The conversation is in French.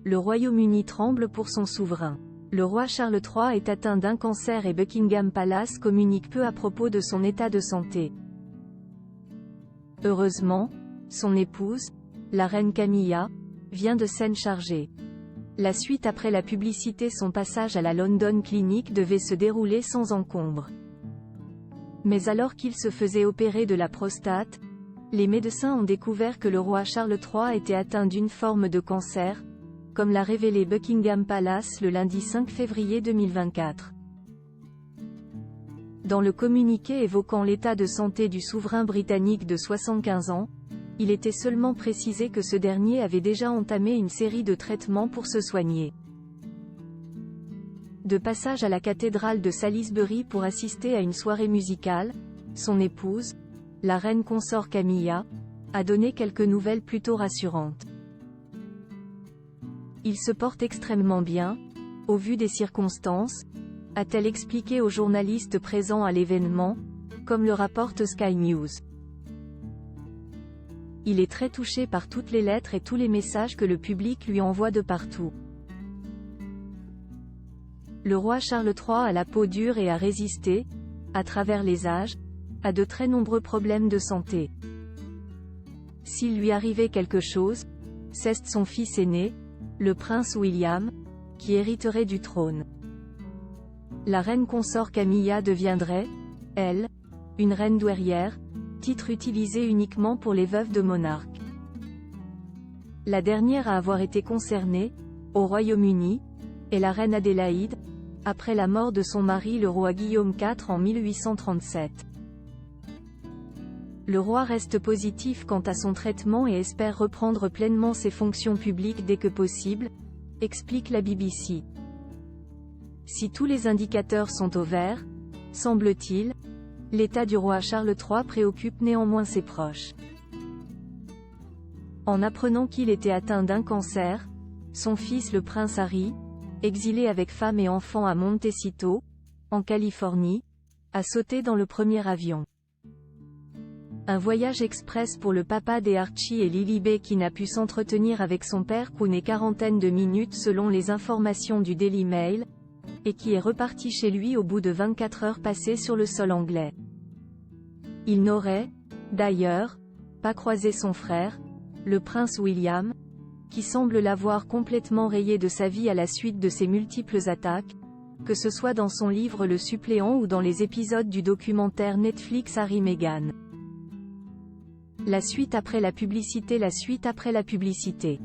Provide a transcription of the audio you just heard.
Le Royaume-Uni tremble pour son souverain. Le roi Charles III est atteint d'un cancer et Buckingham Palace communique peu à propos de son état de santé. Heureusement, son épouse, la reine Camilla, vient de s'en charger. La suite après la publicité, son passage à la London Clinic devait se dérouler sans encombre. Mais alors qu'il se faisait opérer de la prostate, les médecins ont découvert que le roi Charles III était atteint d'une forme de cancer, comme l'a révélé Buckingham Palace le lundi 5 février 2024. Dans le communiqué évoquant l'état de santé du souverain britannique de 75 ans, il était seulement précisé que ce dernier avait déjà entamé une série de traitements pour se soigner. De passage à la cathédrale de Salisbury pour assister à une soirée musicale, son épouse, la reine consort Camilla, a donné quelques nouvelles plutôt rassurantes. Il se porte extrêmement bien, au vu des circonstances, a-t-elle expliqué aux journalistes présents à l'événement, comme le rapporte Sky News. Il est très touché par toutes les lettres et tous les messages que le public lui envoie de partout. Le roi Charles III a la peau dure et a résisté, à travers les âges, à de très nombreux problèmes de santé. S'il lui arrivait quelque chose, c'est son fils aîné, le prince William, qui hériterait du trône. La reine consort Camilla deviendrait, elle, une reine douairière, titre utilisé uniquement pour les veuves de monarques. La dernière à avoir été concernée, au Royaume-Uni, est la reine Adélaïde, après la mort de son mari le roi Guillaume IV en 1837. Le roi reste positif quant à son traitement et espère reprendre pleinement ses fonctions publiques dès que possible, explique la BBC. Si tous les indicateurs sont au vert, semble-t-il, l'état du roi Charles III préoccupe néanmoins ses proches. En apprenant qu'il était atteint d'un cancer, son fils le prince Harry, exilé avec femme et enfants à Montecito, en Californie, a sauté dans le premier avion. Un voyage express pour le papa des Archie et Lilibet qui n'a pu s'entretenir avec son père qu'une quarantaine de minutes selon les informations du Daily Mail, et qui est reparti chez lui au bout de 24 heures passées sur le sol anglais. Il n'aurait, d'ailleurs, pas croisé son frère, le prince William, qui semble l'avoir complètement rayé de sa vie à la suite de ses multiples attaques, que ce soit dans son livre Le Suppléant ou dans les épisodes du documentaire Netflix Harry-Meghan. La suite après la publicité. La suite après la publicité.